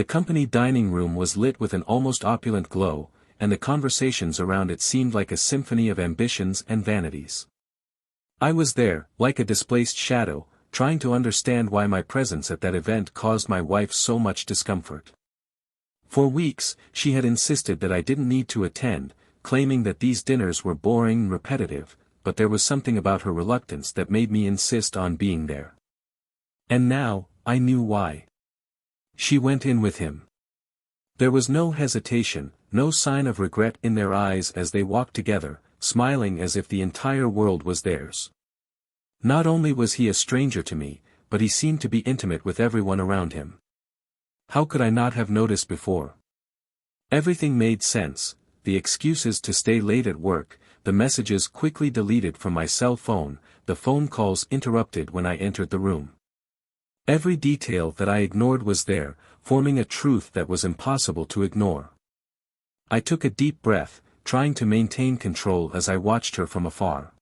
The company dining room was lit with an almost opulent glow, and the conversations around it seemed like a symphony of ambitions and vanities. I was there, like a displaced shadow, trying to understand why my presence at that event caused my wife so much discomfort. For weeks, she had insisted that I didn't need to attend, claiming that these dinners were boring and repetitive, but there was something about her reluctance that made me insist on being there. And now, I knew why. She went in with him. There was no hesitation, no sign of regret in their eyes as they walked together, smiling as if the entire world was theirs. Not only was he a stranger to me, but he seemed to be intimate with everyone around him. How could I not have noticed before? Everything made sense, the excuses to stay late at work, the messages quickly deleted from my cell phone, the phone calls interrupted when I entered the room. Every detail that I ignored was there, forming a truth that was impossible to ignore. I took a deep breath, trying to maintain control as I watched her from afar.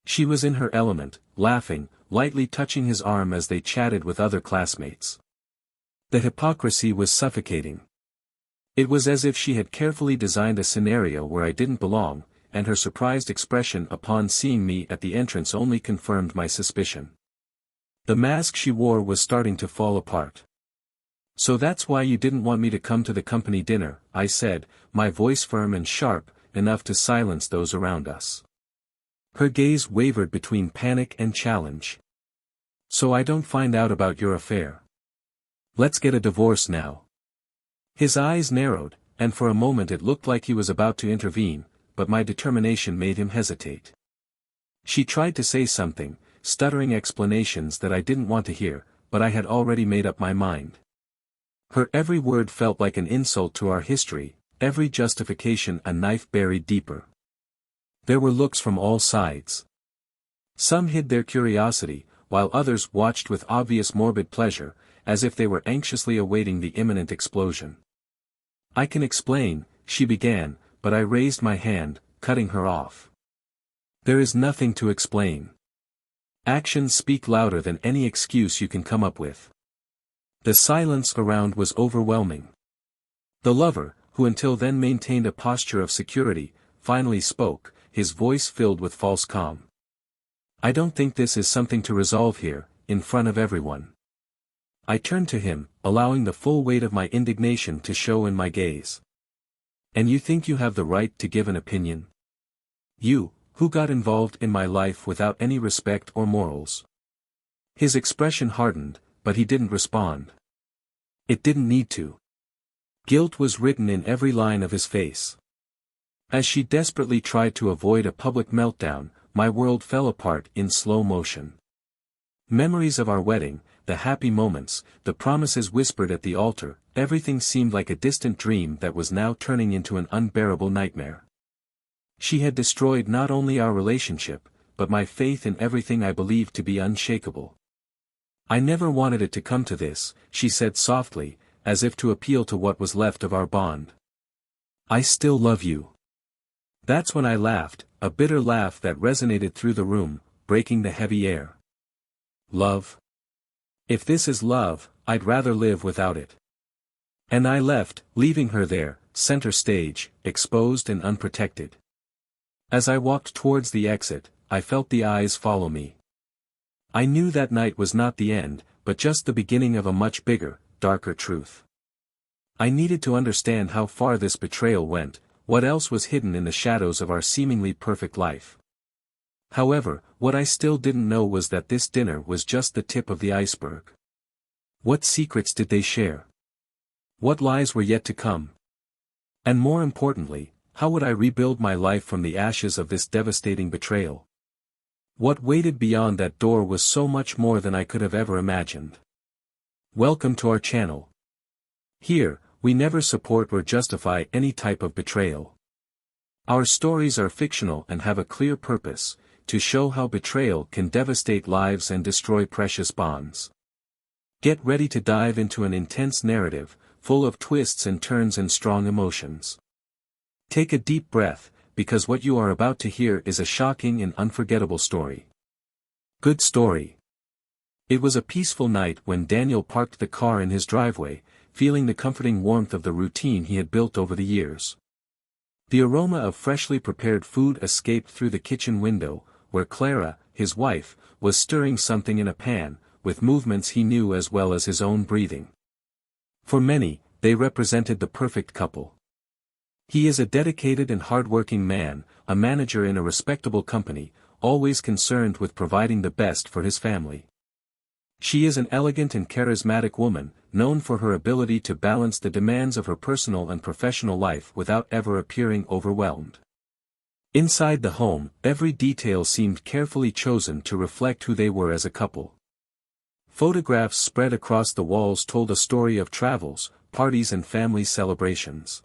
She was in her element, laughing, lightly touching his arm as they chatted with other classmates. The hypocrisy was suffocating. It was as if she had carefully designed a scenario where I didn't belong, and her surprised expression upon seeing me at the entrance only confirmed my suspicion. The mask she wore was starting to fall apart. "So that's why you didn't want me to come to the company dinner," I said, my voice firm and sharp, enough to silence those around us. Her gaze wavered between panic and challenge. "So I don't find out about your affair. Let's get a divorce now." His eyes narrowed, and for a moment it looked like he was about to intervene, but my determination made him hesitate. She tried to say something, stuttering explanations that I didn't want to hear, but I had already made up my mind. Her every word felt like an insult to our history, every justification a knife buried deeper. There were looks from all sides. Some hid their curiosity, while others watched with obvious morbid pleasure, as if they were anxiously awaiting the imminent explosion. "I can explain," she began, but I raised my hand, cutting her off. "There is nothing to explain. Actions speak louder than any excuse you can come up with." The silence around was overwhelming. The lover, who until then maintained a posture of security, finally spoke, his voice filled with false calm. "I don't think this is something to resolve here, in front of everyone." I turned to him, allowing the full weight of my indignation to show in my gaze. "And you think you have the right to give an opinion? You, who got involved in my life without any respect or morals." His expression hardened, but he didn't respond. It didn't need to. Guilt was written in every line of his face. As she desperately tried to avoid a public meltdown, my world fell apart in slow motion. Memories of our wedding, the happy moments, the promises whispered at the altar, everything seemed like a distant dream that was now turning into an unbearable nightmare. She had destroyed not only our relationship, but my faith in everything I believed to be unshakable. "I never wanted it to come to this," she said softly, as if to appeal to what was left of our bond. "I still love you." That's when I laughed, a bitter laugh that resonated through the room, breaking the heavy air. "Love? If this is love, I'd rather live without it." And I left, leaving her there, center stage, exposed and unprotected. As I walked towards the exit, I felt the eyes follow me. I knew that night was not the end, but just the beginning of a much bigger, darker truth. I needed to understand how far this betrayal went, what else was hidden in the shadows of our seemingly perfect life. However, what I still didn't know was that this dinner was just the tip of the iceberg. What secrets did they share? What lies were yet to come? And more importantly, how would I rebuild my life from the ashes of this devastating betrayal? What waited beyond that door was so much more than I could have ever imagined. Welcome to our channel. Here, we never support or justify any type of betrayal. Our stories are fictional and have a clear purpose, to show how betrayal can devastate lives and destroy precious bonds. Get ready to dive into an intense narrative, full of twists and turns and strong emotions. Take a deep breath, because what you are about to hear is a shocking and unforgettable story. Good story. It was a peaceful night when Daniel parked the car in his driveway, feeling the comforting warmth of the routine he had built over the years. The aroma of freshly prepared food escaped through the kitchen window, where Clara, his wife, was stirring something in a pan, with movements he knew as well as his own breathing. For many, they represented the perfect couple. He is a dedicated and hard-working man, a manager in a respectable company, always concerned with providing the best for his family. She is an elegant and charismatic woman, known for her ability to balance the demands of her personal and professional life without ever appearing overwhelmed. Inside the home, every detail seemed carefully chosen to reflect who they were as a couple. Photographs spread across the walls told a story of travels, parties and family celebrations.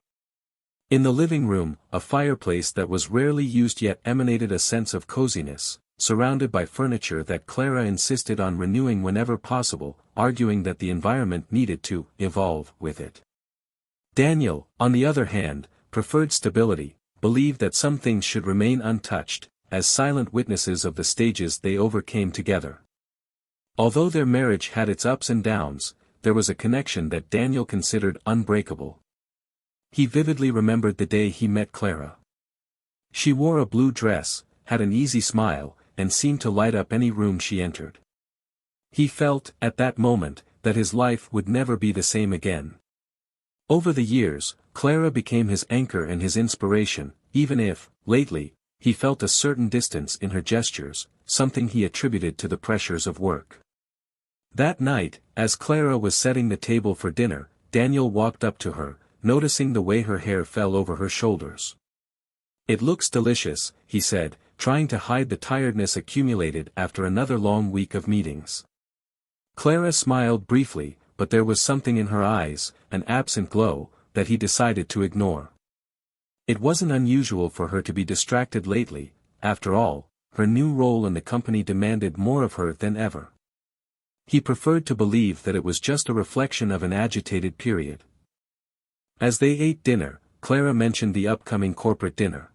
In the living room, a fireplace that was rarely used yet emanated a sense of coziness, surrounded by furniture that Clara insisted on renewing whenever possible, arguing that the environment needed to evolve with it. Daniel, on the other hand, preferred stability, believed that some things should remain untouched, as silent witnesses of the stages they overcame together. Although their marriage had its ups and downs, there was a connection that Daniel considered unbreakable. He vividly remembered the day he met Clara. She wore a blue dress, had an easy smile, and seemed to light up any room she entered. He felt, at that moment, that his life would never be the same again. Over the years, Clara became his anchor and his inspiration, even if, lately, he felt a certain distance in her gestures, something he attributed to the pressures of work. That night, as Clara was setting the table for dinner, Daniel walked up to her, noticing the way her hair fell over her shoulders. "It looks delicious," he said, trying to hide the tiredness accumulated after another long week of meetings. Clara smiled briefly, but there was something in her eyes, an absent glow, that he decided to ignore. It wasn't unusual for her to be distracted lately, after all, her new role in the company demanded more of her than ever. He preferred to believe that it was just a reflection of an agitated period. As they ate dinner, Clara mentioned the upcoming corporate dinner.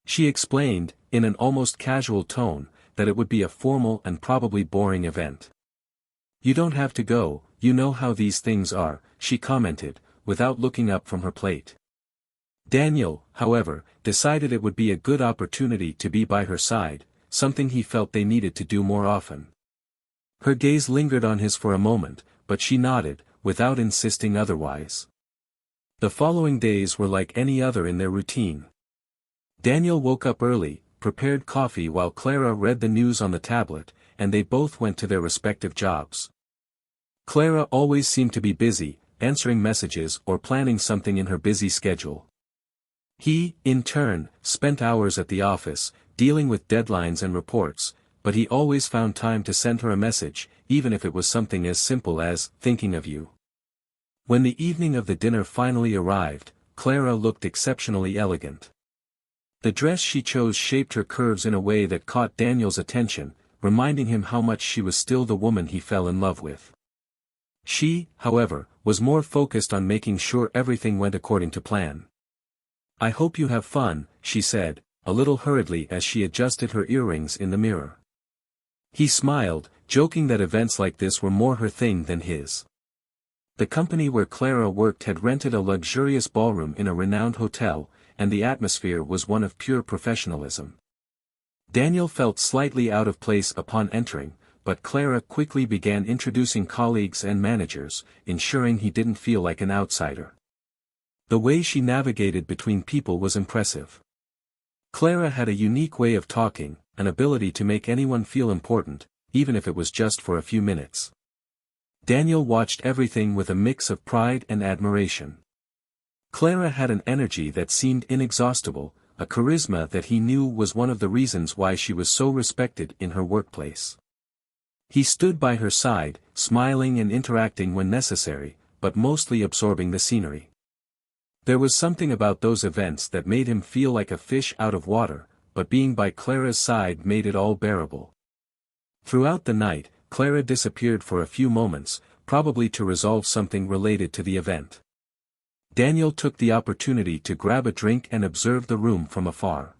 She explained, in an almost casual tone, that it would be a formal and probably boring event. "You don't have to go, you know how these things are," she commented, without looking up from her plate. Daniel, however, decided it would be a good opportunity to be by her side, something he felt they needed to do more often. Her gaze lingered on his for a moment, but she nodded, without insisting otherwise. The following days were like any other in their routine. Daniel woke up early, prepared coffee while Clara read the news on the tablet, and they both went to their respective jobs. Clara always seemed to be busy, answering messages or planning something in her busy schedule. He, in turn, spent hours at the office, dealing with deadlines and reports, but he always found time to send her a message, even if it was something as simple as, "Thinking of you." When the evening of the dinner finally arrived, Clara looked exceptionally elegant. The dress she chose shaped her curves in a way that caught Daniel's attention, reminding him how much she was still the woman he fell in love with. She, however, was more focused on making sure everything went according to plan. "I hope you have fun," she said, a little hurriedly as she adjusted her earrings in the mirror. He smiled, joking that events like this were more her thing than his. The company where Clara worked had rented a luxurious ballroom in a renowned hotel, and the atmosphere was one of pure professionalism. Daniel felt slightly out of place upon entering, but Clara quickly began introducing colleagues and managers, ensuring he didn't feel like an outsider. The way she navigated between people was impressive. Clara had a unique way of talking, an ability to make anyone feel important, even if it was just for a few minutes. Daniel watched everything with a mix of pride and admiration. Clara had an energy that seemed inexhaustible, a charisma that he knew was one of the reasons why she was so respected in her workplace. He stood by her side, smiling and interacting when necessary, but mostly absorbing the scenery. There was something about those events that made him feel like a fish out of water, but being by Clara's side made it all bearable. Throughout the night, Clara disappeared for a few moments, probably to resolve something related to the event. Daniel took the opportunity to grab a drink and observe the room from afar.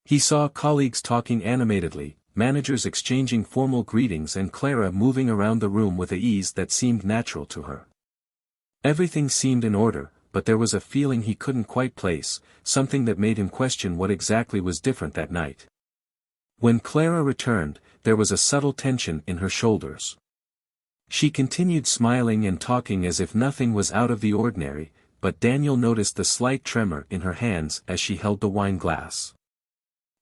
He saw colleagues talking animatedly, managers exchanging formal greetings and Clara moving around the room with a ease that seemed natural to her. Everything seemed in order, but there was a feeling he couldn't quite place, something that made him question what exactly was different that night. When Clara returned, there was a subtle tension in her shoulders. She continued smiling and talking as if nothing was out of the ordinary, but Daniel noticed the slight tremor in her hands as she held the wine glass.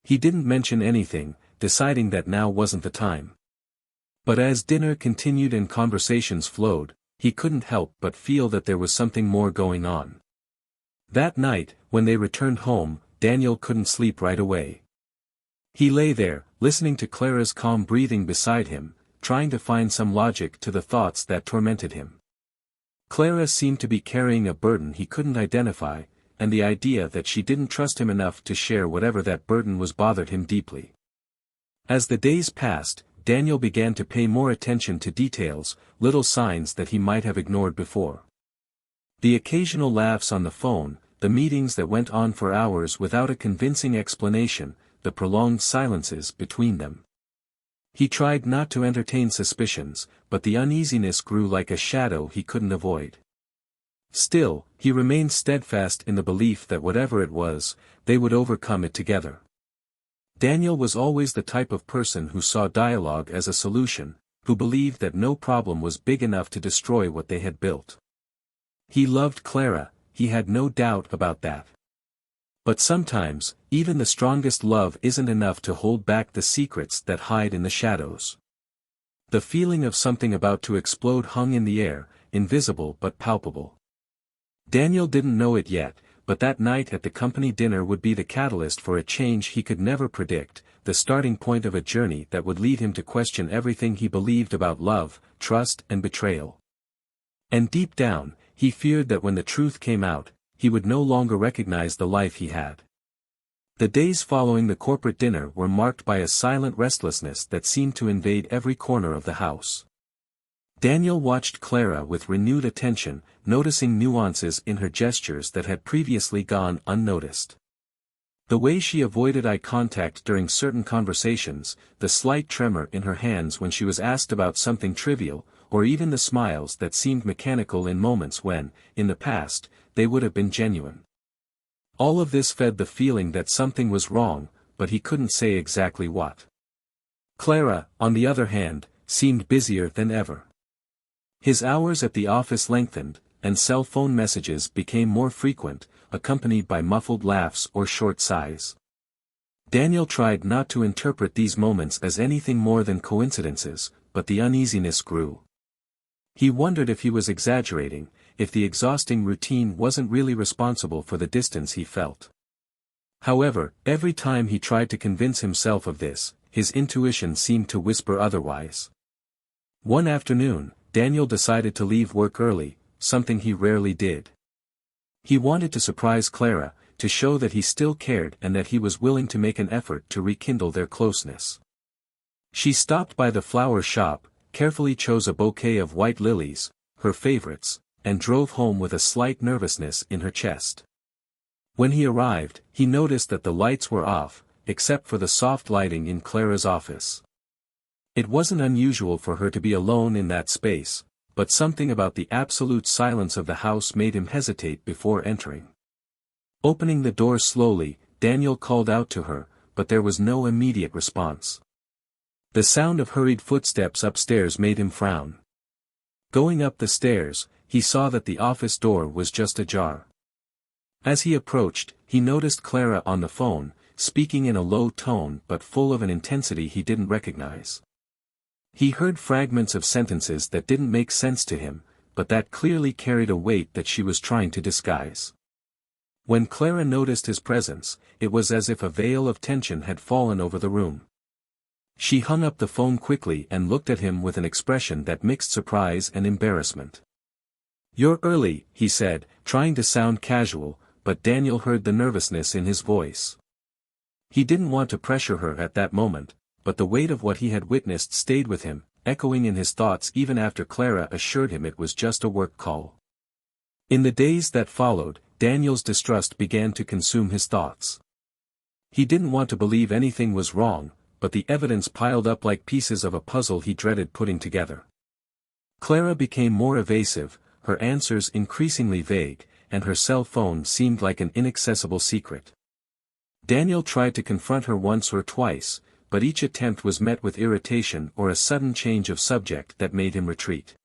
He didn't mention anything, deciding that now wasn't the time. But as dinner continued and conversations flowed, he couldn't help but feel that there was something more going on. That night, when they returned home, Daniel couldn't sleep right away. He lay there, listening to Clara's calm breathing beside him, trying to find some logic to the thoughts that tormented him. Clara seemed to be carrying a burden he couldn't identify, and the idea that she didn't trust him enough to share whatever that burden was bothered him deeply. As the days passed, Daniel began to pay more attention to details, little signs that he might have ignored before. The occasional laughs on the phone, the meetings that went on for hours without a convincing explanation, the prolonged silences between them. He tried not to entertain suspicions, but the uneasiness grew like a shadow he couldn't avoid. Still, he remained steadfast in the belief that whatever it was, they would overcome it together. Daniel was always the type of person who saw dialogue as a solution, who believed that no problem was big enough to destroy what they had built. He loved Clara, he had no doubt about that. But sometimes, even the strongest love isn't enough to hold back the secrets that hide in the shadows. The feeling of something about to explode hung in the air, invisible but palpable. Daniel didn't know it yet, but that night at the company dinner would be the catalyst for a change he could never predict, the starting point of a journey that would lead him to question everything he believed about love, trust and betrayal. And deep down, he feared that when the truth came out, he would no longer recognize the life he had. The days following the corporate dinner were marked by a silent restlessness that seemed to invade every corner of the house. Daniel watched Clara with renewed attention, noticing nuances in her gestures that had previously gone unnoticed. The way she avoided eye contact during certain conversations, the slight tremor in her hands when she was asked about something trivial, or even the smiles that seemed mechanical in moments when, in the past, they would have been genuine. All of this fed the feeling that something was wrong, but he couldn't say exactly what. Clara, on the other hand, seemed busier than ever. His hours at the office lengthened, and cell phone messages became more frequent, accompanied by muffled laughs or short sighs. Daniel tried not to interpret these moments as anything more than coincidences, but the uneasiness grew. He wondered if he was exaggerating, if the exhausting routine wasn't really responsible for the distance he felt. However, every time he tried to convince himself of this, his intuition seemed to whisper otherwise. One afternoon, Daniel decided to leave work early, something he rarely did. He wanted to surprise Clara, to show that he still cared and that he was willing to make an effort to rekindle their closeness. She stopped by the flower shop, carefully chose a bouquet of white lilies, her favorites, and drove home with a slight nervousness in her chest. When he arrived, he noticed that the lights were off, except for the soft lighting in Clara's office. It wasn't unusual for her to be alone in that space, but something about the absolute silence of the house made him hesitate before entering. Opening the door slowly, Daniel called out to her, but there was no immediate response. The sound of hurried footsteps upstairs made him frown. Going up the stairs, he saw that the office door was just ajar. As he approached, he noticed Clara on the phone, speaking in a low tone but full of an intensity he didn't recognize. He heard fragments of sentences that didn't make sense to him, but that clearly carried a weight that she was trying to disguise. When Clara noticed his presence, it was as if a veil of tension had fallen over the room. She hung up the phone quickly and looked at him with an expression that mixed surprise and embarrassment. "You're early," he said, trying to sound casual, but Daniel heard the nervousness in his voice. He didn't want to pressure her at that moment, but the weight of what he had witnessed stayed with him, echoing in his thoughts even after Clara assured him it was just a work call. In the days that followed, Daniel's distrust began to consume his thoughts. He didn't want to believe anything was wrong, but the evidence piled up like pieces of a puzzle he dreaded putting together. Clara became more evasive, her answers increasingly vague, and her cell phone seemed like an inaccessible secret. Daniel tried to confront her once or twice, but each attempt was met with irritation or a sudden change of subject that made him retreat.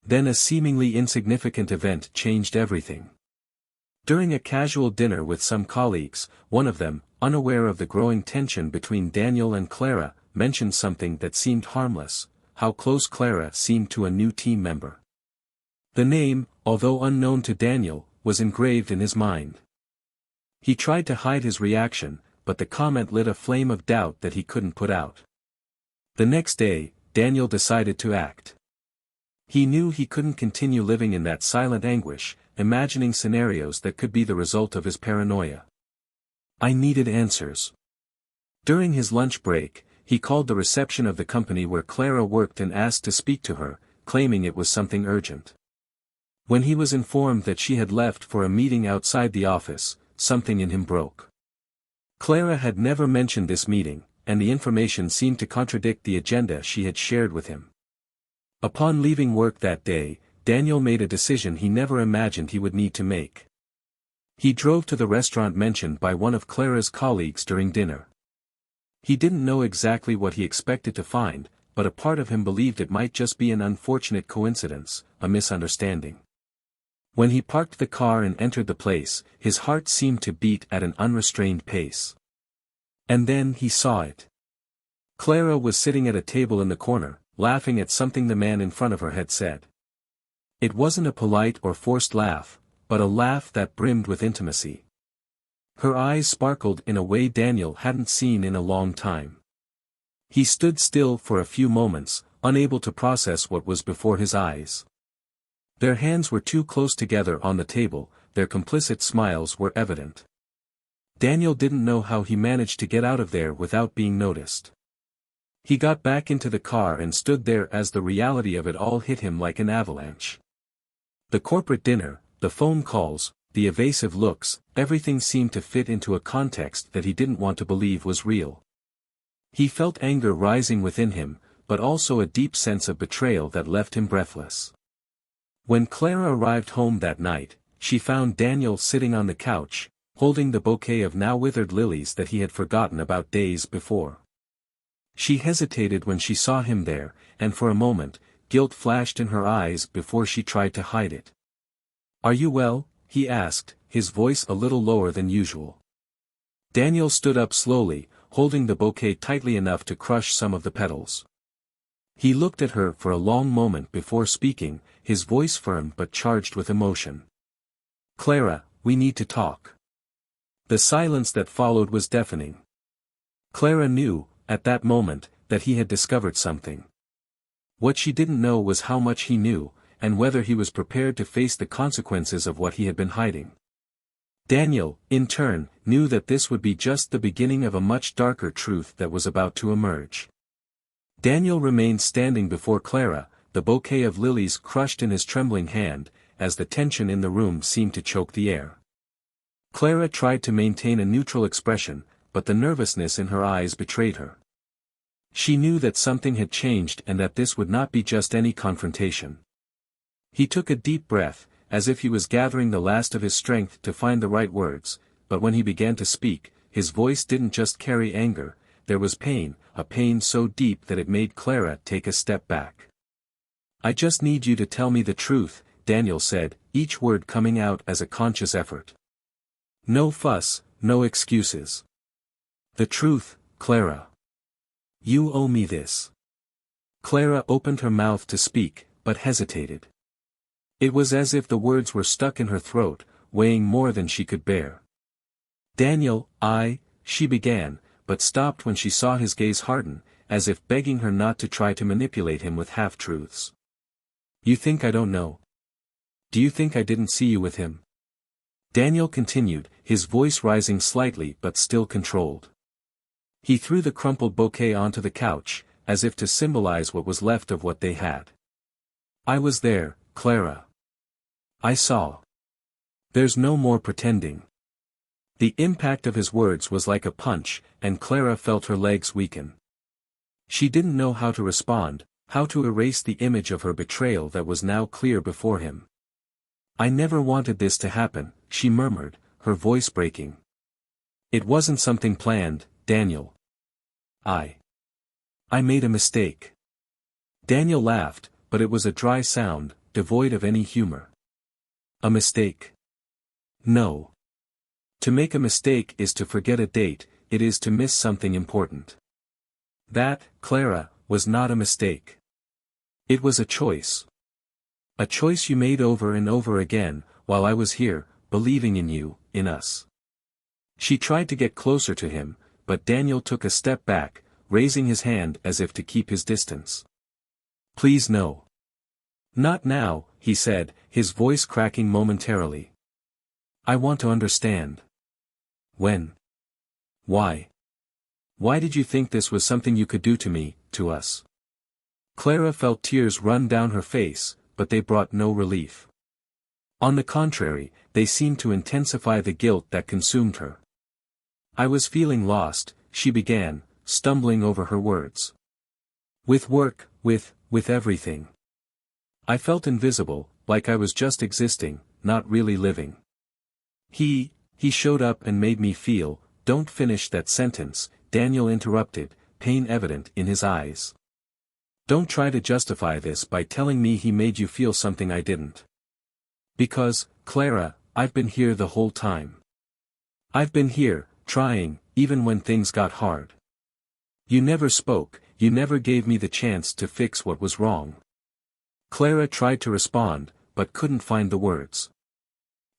Then a seemingly insignificant event changed everything. During a casual dinner with some colleagues, one of them, unaware of the growing tension between Daniel and Clara, mentioned something that seemed harmless: how close Clara seemed to a new team member. The name, although unknown to Daniel, was engraved in his mind. He tried to hide his reaction, but the comment lit a flame of doubt that he couldn't put out. The next day, Daniel decided to act. He knew he couldn't continue living in that silent anguish, imagining scenarios that could be the result of his paranoia. I needed answers. During his lunch break, he called the reception of the company where Clara worked and asked to speak to her, claiming it was something urgent. When he was informed that she had left for a meeting outside the office, something in him broke. Clara had never mentioned this meeting, and the information seemed to contradict the agenda she had shared with him. Upon leaving work that day, Daniel made a decision he never imagined he would need to make. He drove to the restaurant mentioned by one of Clara's colleagues during dinner. He didn't know exactly what he expected to find, but a part of him believed it might just be an unfortunate coincidence, a misunderstanding. When he parked the car and entered the place, his heart seemed to beat at an unrestrained pace. And then he saw it. Clara was sitting at a table in the corner, laughing at something the man in front of her had said. It wasn't a polite or forced laugh, but a laugh that brimmed with intimacy. Her eyes sparkled in a way Daniel hadn't seen in a long time. He stood still for a few moments, unable to process what was before his eyes. Their hands were too close together on the table, their complicit smiles were evident. Daniel didn't know how he managed to get out of there without being noticed. He got back into the car and stood there as the reality of it all hit him like an avalanche. The corporate dinner, the phone calls, the evasive looks, everything seemed to fit into a context that he didn't want to believe was real. He felt anger rising within him, but also a deep sense of betrayal that left him breathless. When Clara arrived home that night, she found Daniel sitting on the couch, holding the bouquet of now withered lilies that he had forgotten about days before. She hesitated when she saw him there, and for a moment, guilt flashed in her eyes before she tried to hide it. "Are you well?" he asked, his voice a little lower than usual. Daniel stood up slowly, holding the bouquet tightly enough to crush some of the petals. He looked at her for a long moment before speaking, his voice firm but charged with emotion. "Clara, we need to talk." The silence that followed was deafening. Clara knew, at that moment, that he had discovered something. What she didn't know was how much he knew, and whether he was prepared to face the consequences of what he had been hiding. Daniel, in turn, knew that this would be just the beginning of a much darker truth that was about to emerge. Daniel remained standing before Clara, the bouquet of lilies crushed in his trembling hand, as the tension in the room seemed to choke the air. Clara tried to maintain a neutral expression, but the nervousness in her eyes betrayed her. She knew that something had changed and that this would not be just any confrontation. He took a deep breath, as if he was gathering the last of his strength to find the right words, but when he began to speak, his voice didn't just carry anger, there was pain, a pain so deep that it made Clara take a step back. "I just need you to tell me the truth," Daniel said, each word coming out as a conscious effort. "No fuss, no excuses. The truth, Clara. You owe me this." Clara opened her mouth to speak, but hesitated. It was as if the words were stuck in her throat, weighing more than she could bear. "Daniel, she began, but stopped when she saw his gaze harden, as if begging her not to try to manipulate him with half-truths. "You think I don't know? Do you think I didn't see you with him?" Daniel continued, his voice rising slightly but still controlled. He threw the crumpled bouquet onto the couch, as if to symbolize what was left of what they had. "I was there, Clara. I saw. There's no more pretending." The impact of his words was like a punch, and Clara felt her legs weaken. She didn't know how to respond, how to erase the image of her betrayal that was now clear before him. I never wanted this to happen, she murmured, her voice breaking. It wasn't something planned, Daniel. I made a mistake. Daniel laughed, but it was a dry sound, devoid of any humor. A mistake? No. To make a mistake is to forget a date, it is to miss something important. That, Clara, was not a mistake. It was a choice. A choice you made over and over again, while I was here, believing in you, in us. She tried to get closer to him, but Daniel took a step back, raising his hand as if to keep his distance. Please no. Not now, he said, his voice cracking momentarily. I want to understand. When? Why? Why did you think this was something you could do to me, to us? Clara felt tears run down her face, but they brought no relief. On the contrary, they seemed to intensify the guilt that consumed her. I was feeling lost, she began, stumbling over her words. With work, with everything. I felt invisible, like I was just existing, not really living. He showed up and made me feel. Don't finish that sentence, Daniel interrupted, pain evident in his eyes. Don't try to justify this by telling me he made you feel something I didn't. Because, Clara, I've been here the whole time. I've been here, trying, even when things got hard. You never spoke, you never gave me the chance to fix what was wrong. Clara tried to respond, but couldn't find the words.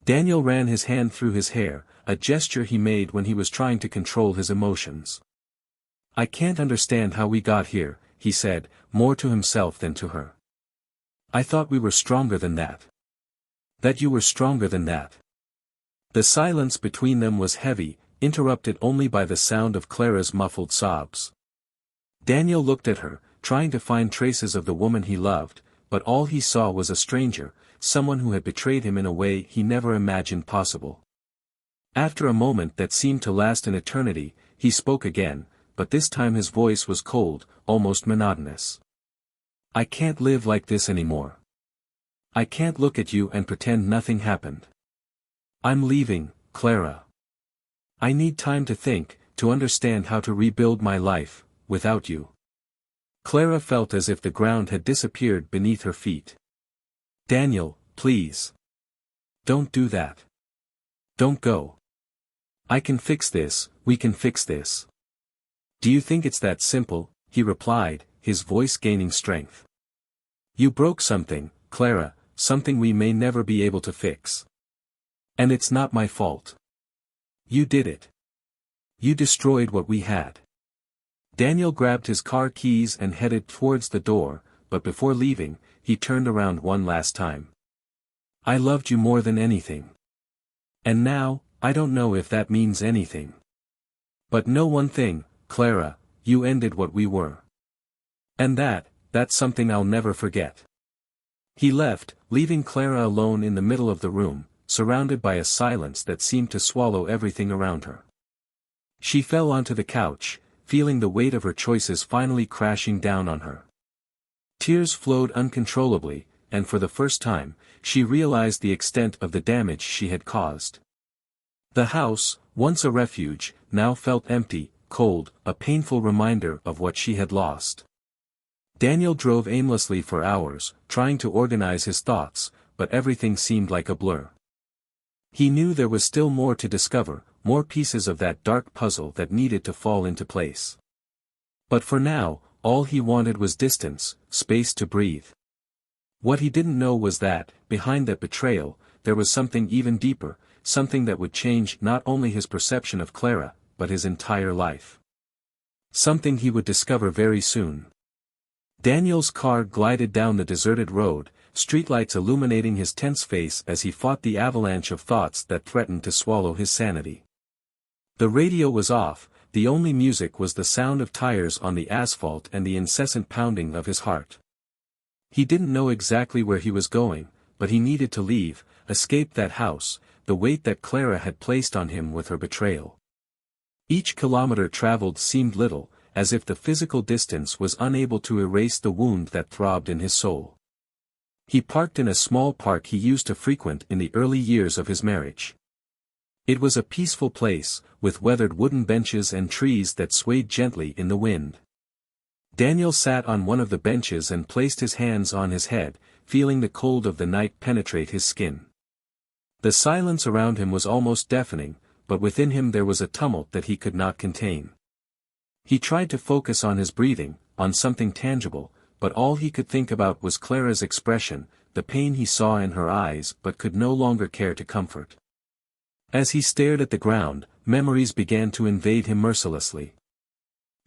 Daniel ran his hand through his hair, a gesture he made when he was trying to control his emotions. I can't understand how we got here, he said, more to himself than to her. I thought we were stronger than that. That you were stronger than that. The silence between them was heavy, interrupted only by the sound of Clara's muffled sobs. Daniel looked at her, trying to find traces of the woman he loved, but all he saw was a stranger, someone who had betrayed him in a way he never imagined possible. After a moment that seemed to last an eternity, he spoke again, but this time his voice was cold, almost monotonous. I can't live like this anymore. I can't look at you and pretend nothing happened. I'm leaving, Clara. I need time to think, to understand how to rebuild my life, without you. Clara felt as if the ground had disappeared beneath her feet. Daniel, please. Don't do that. Don't go. I can fix this, we can fix this. Do you think it's that simple? He replied, his voice gaining strength. You broke something, Clara, something we may never be able to fix. And it's not my fault. You did it. You destroyed what we had. Daniel grabbed his car keys and headed towards the door, but before leaving, he turned around one last time. I loved you more than anything. And now, I don't know if that means anything. But know one thing, Clara, you ended what we were. And that's something I'll never forget. He left, leaving Clara alone in the middle of the room, surrounded by a silence that seemed to swallow everything around her. She fell onto the couch, feeling the weight of her choices finally crashing down on her. Tears flowed uncontrollably, and for the first time, she realized the extent of the damage she had caused. The house, once a refuge, now felt empty, cold, a painful reminder of what she had lost. Daniel drove aimlessly for hours, trying to organize his thoughts, but everything seemed like a blur. He knew there was still more to discover, more pieces of that dark puzzle that needed to fall into place. But for now, all he wanted was distance, space to breathe. What he didn't know was that, behind that betrayal, there was something even deeper, something that would change not only his perception of Clara, but his entire life. Something he would discover very soon. Daniel's car glided down the deserted road, streetlights illuminating his tense face as he fought the avalanche of thoughts that threatened to swallow his sanity. The radio was off, the only music was the sound of tires on the asphalt and the incessant pounding of his heart. He didn't know exactly where he was going, but he needed to leave, escape that house, the weight that Clara had placed on him with her betrayal. Each kilometer traveled seemed little, as if the physical distance was unable to erase the wound that throbbed in his soul. He parked in a small park he used to frequent in the early years of his marriage. It was a peaceful place, with weathered wooden benches and trees that swayed gently in the wind. Daniel sat on one of the benches and placed his hands on his head, feeling the cold of the night penetrate his skin. The silence around him was almost deafening, but within him there was a tumult that he could not contain. He tried to focus on his breathing, on something tangible, but all he could think about was Clara's expression, the pain he saw in her eyes but could no longer care to comfort. As he stared at the ground, memories began to invade him mercilessly.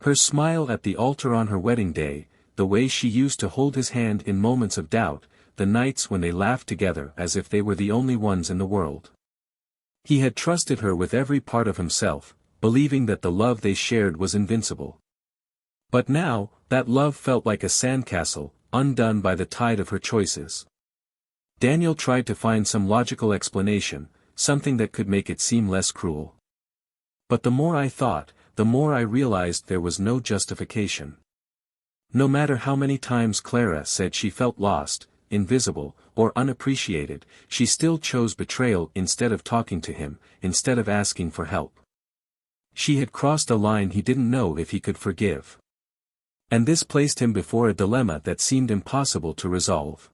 Her smile at the altar on her wedding day, the way she used to hold his hand in moments of doubt, the nights when they laughed together as if they were the only ones in the world. He had trusted her with every part of himself, believing that the love they shared was invincible. But now, that love felt like a sandcastle, undone by the tide of her choices. Daniel tried to find some logical explanation, something that could make it seem less cruel. But the more I thought, the more I realized there was no justification. No matter how many times Clara said she felt lost, invisible, or unappreciated, she still chose betrayal instead of talking to him, instead of asking for help. She had crossed a line he didn't know if he could forgive. And this placed him before a dilemma that seemed impossible to resolve.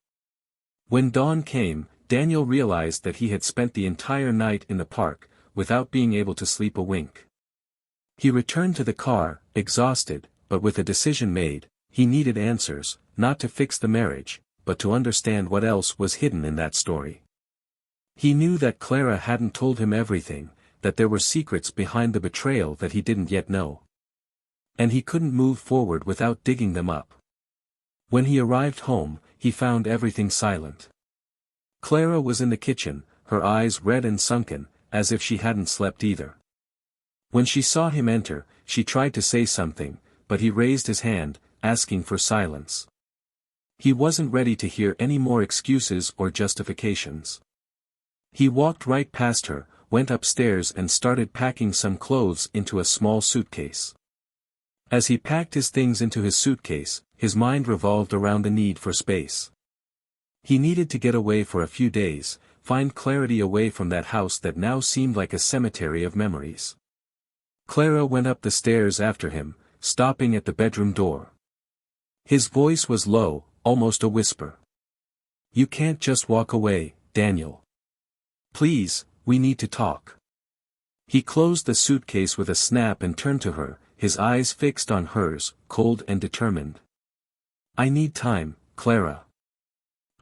When dawn came, Daniel realized that he had spent the entire night in the park, without being able to sleep a wink. He returned to the car, exhausted, but with a decision made. He needed answers, not to fix the marriage, but to understand what else was hidden in that story. He knew that Clara hadn't told him everything, that there were secrets behind the betrayal that he didn't yet know. And he couldn't move forward without digging them up. When he arrived home, he found everything silent. Clara was in the kitchen, her eyes red and sunken, as if she hadn't slept either. When she saw him enter, she tried to say something, but he raised his hand, asking for silence. He wasn't ready to hear any more excuses or justifications. He walked right past her, went upstairs and started packing some clothes into a small suitcase. As he packed his things into his suitcase, his mind revolved around the need for space. He needed to get away for a few days, find clarity away from that house that now seemed like a cemetery of memories. Clara went up the stairs after him, stopping at the bedroom door. His voice was low, almost a whisper. "You can't just walk away, Daniel. Please, we need to talk." He closed the suitcase with a snap and turned to her, his eyes fixed on hers, cold and determined. "I need time, Clara.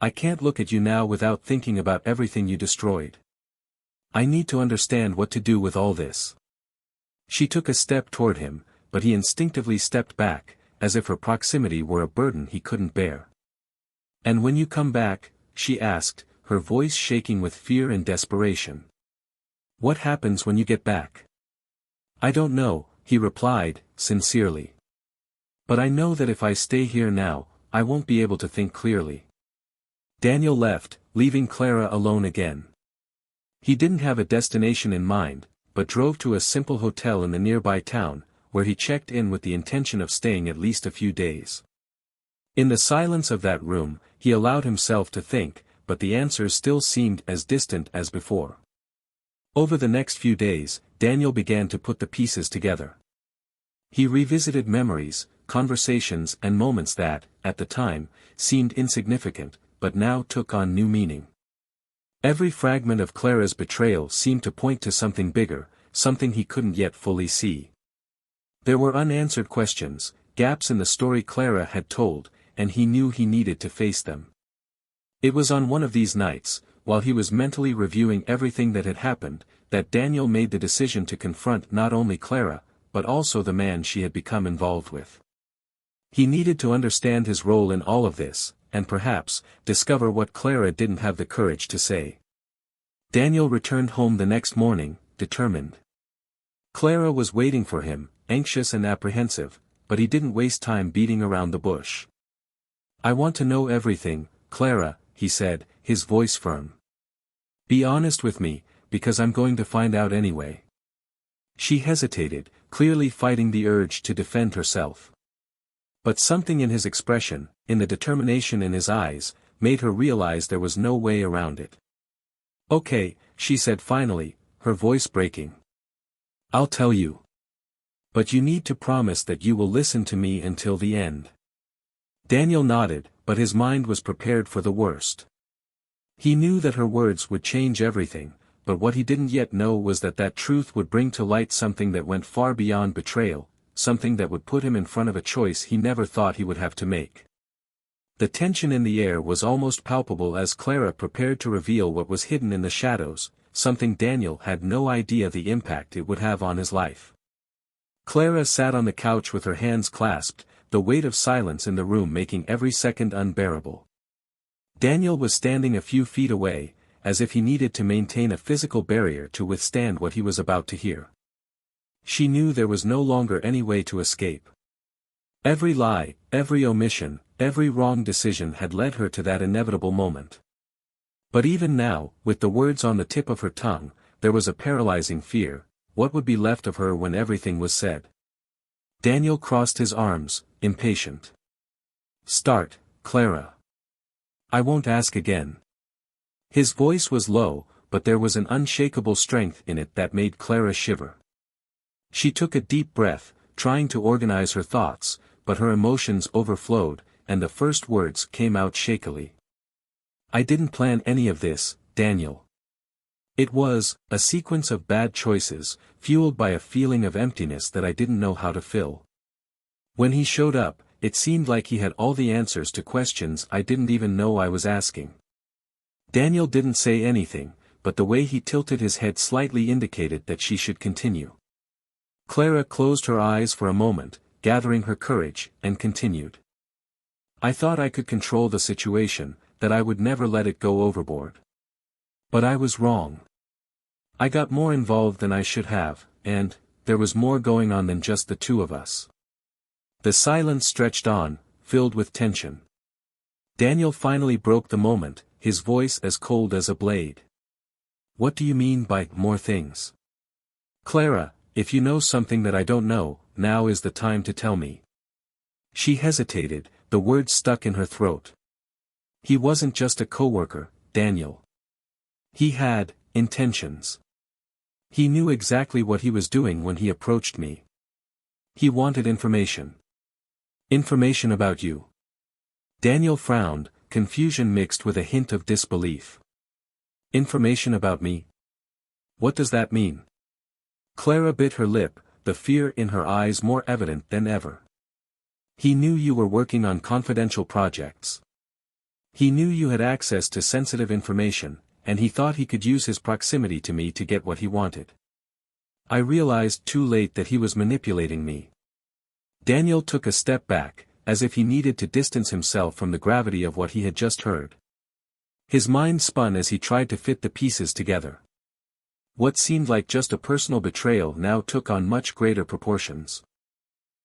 I can't look at you now without thinking about everything you destroyed. I need to understand what to do with all this." She took a step toward him, but he instinctively stepped back, as if her proximity were a burden he couldn't bear. "And when you come back," she asked, her voice shaking with fear and desperation. "What happens when you get back?" "I don't know," he replied, sincerely. "But I know that if I stay here now, I won't be able to think clearly." Daniel left, leaving Clara alone again. He didn't have a destination in mind, but drove to a simple hotel in the nearby town, where he checked in with the intention of staying at least a few days. In the silence of that room, he allowed himself to think, but the answers still seemed as distant as before. Over the next few days, Daniel began to put the pieces together. He revisited memories, conversations and moments that, at the time, seemed insignificant, but now took on new meaning. Every fragment of Clara's betrayal seemed to point to something bigger, something he couldn't yet fully see. There were unanswered questions, gaps in the story Clara had told, and he knew he needed to face them. It was on one of these nights, while he was mentally reviewing everything that had happened, that Daniel made the decision to confront not only Clara, but also the man she had become involved with. He needed to understand his role in all of this, and perhaps, discover what Clara didn't have the courage to say. Daniel returned home the next morning, determined. Clara was waiting for him, anxious and apprehensive, but he didn't waste time beating around the bush. "I want to know everything, Clara," he said, his voice firm. "Be honest with me, because I'm going to find out anyway." She hesitated, clearly fighting the urge to defend herself. But something in his expression, in the determination in his eyes, made her realize there was no way around it. "Okay," she said finally, her voice breaking. "I'll tell you. But you need to promise that you will listen to me until the end." Daniel nodded, but his mind was prepared for the worst. He knew that her words would change everything, but what he didn't yet know was that that truth would bring to light something that went far beyond betrayal, something that would put him in front of a choice he never thought he would have to make. The tension in the air was almost palpable as Clara prepared to reveal what was hidden in the shadows, something Daniel had no idea the impact it would have on his life. Clara sat on the couch with her hands clasped, the weight of silence in the room making every second unbearable. Daniel was standing a few feet away, as if he needed to maintain a physical barrier to withstand what he was about to hear. She knew there was no longer any way to escape. Every lie, every omission, every wrong decision had led her to that inevitable moment. But even now, with the words on the tip of her tongue, there was a paralyzing fear. What would be left of her when everything was said? Daniel crossed his arms, impatient. "Start, Clara. I won't ask again." His voice was low, but there was an unshakable strength in it that made Clara shiver. She took a deep breath, trying to organize her thoughts, but her emotions overflowed, and the first words came out shakily. "I didn't plan any of this, Daniel. It was a sequence of bad choices, fueled by a feeling of emptiness that I didn't know how to fill. When he showed up, it seemed like he had all the answers to questions I didn't even know I was asking." Daniel didn't say anything, but the way he tilted his head slightly indicated that she should continue. Clara closed her eyes for a moment, gathering her courage, and continued. "I thought I could control the situation, that I would never let it go overboard. But I was wrong. I got more involved than I should have, and there was more going on than just the two of us." The silence stretched on, filled with tension. Daniel finally broke the moment, his voice as cold as a blade. "What do you mean by more things? Clara, if you know something that I don't know, now is the time to tell me." She hesitated, the words stuck in her throat. "He wasn't just a coworker, Daniel. He had intentions. He knew exactly what he was doing when he approached me. He wanted information." "Information about you?" Daniel frowned, confusion mixed with a hint of disbelief. "Information about me? What does that mean?" Clara bit her lip, the fear in her eyes more evident than ever. "He knew you were working on confidential projects. He knew you had access to sensitive information, and he thought he could use his proximity to me to get what he wanted. I realized too late that he was manipulating me." Daniel took a step back, as if he needed to distance himself from the gravity of what he had just heard. His mind spun as he tried to fit the pieces together. What seemed like just a personal betrayal now took on much greater proportions.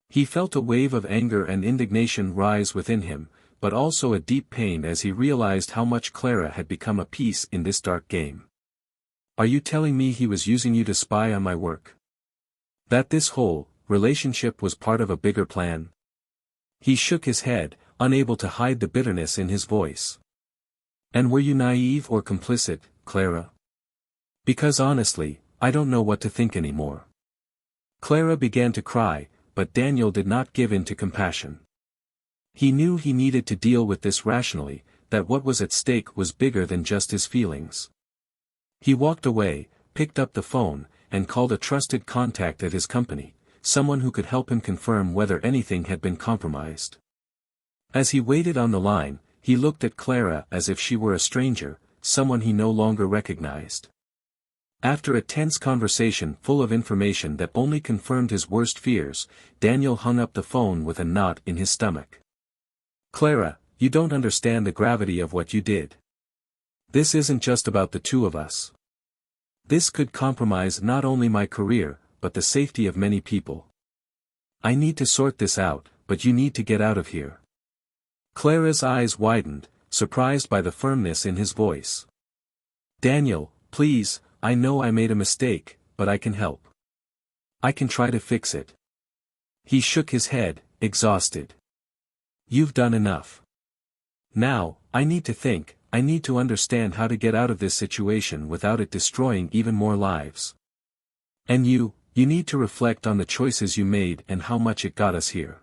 He felt a wave of anger and indignation rise within him, but also a deep pain as he realized how much Clara had become a piece in this dark game. "Are you telling me he was using you to spy on my work? That this whole relationship was part of a bigger plan?" He shook his head, unable to hide the bitterness in his voice. "And were you naive or complicit, Clara? Because honestly, I don't know what to think anymore." Clara began to cry, but Daniel did not give in to compassion. He knew he needed to deal with this rationally, that what was at stake was bigger than just his feelings. He walked away, picked up the phone, and called a trusted contact at his company, someone who could help him confirm whether anything had been compromised. As he waited on the line, he looked at Clara as if she were a stranger, someone he no longer recognized. After a tense conversation full of information that only confirmed his worst fears, Daniel hung up the phone with a knot in his stomach. "Clara, you don't understand the gravity of what you did. This isn't just about the two of us. This could compromise not only my career, but the safety of many people. I need to sort this out, but you need to get out of here." Clara's eyes widened, surprised by the firmness in his voice. "Daniel, please, I know I made a mistake, but I can help. I can try to fix it." He shook his head, exhausted. "You've done enough. Now, I need to think, I need to understand how to get out of this situation without it destroying even more lives. And you need to reflect on the choices you made and how much it got us here.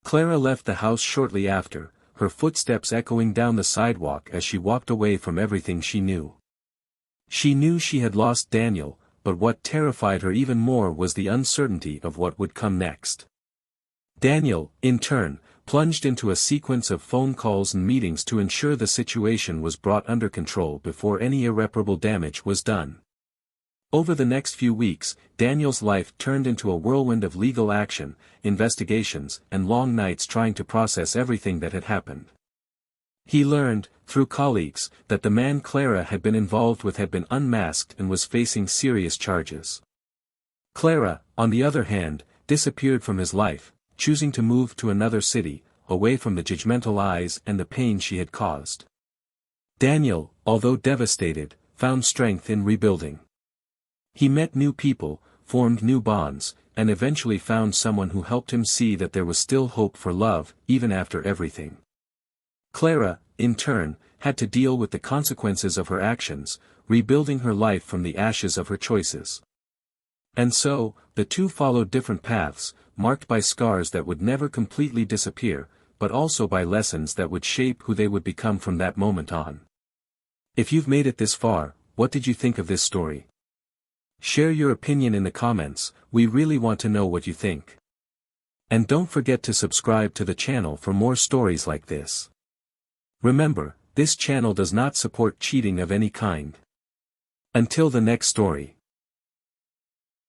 Clara left the house shortly after, her footsteps echoing down the sidewalk as she walked away from everything she knew. She knew she had lost Daniel, but what terrified her even more was the uncertainty of what would come next. Daniel, in turn, plunged into a sequence of phone calls and meetings to ensure the situation was brought under control before any irreparable damage was done. Over the next few weeks, Daniel's life turned into a whirlwind of legal action, investigations, and long nights trying to process everything that had happened. He learned, through colleagues, that the man Clara had been involved with had been unmasked and was facing serious charges. Clara, on the other hand, disappeared from his life, choosing to move to another city, away from the judgmental eyes and the pain she had caused. Daniel, although devastated, found strength in rebuilding. He met new people, formed new bonds, and eventually found someone who helped him see that there was still hope for love, even after everything. Clara, in turn, had to deal with the consequences of her actions, rebuilding her life from the ashes of her choices. And so, the two followed different paths, marked by scars that would never completely disappear, but also by lessons that would shape who they would become from that moment on. If you've made it this far, what did you think of this story? Share your opinion in the comments, we really want to know what you think. And don't forget to subscribe to the channel for more stories like this. Remember, this channel does not support cheating of any kind. Until the next story.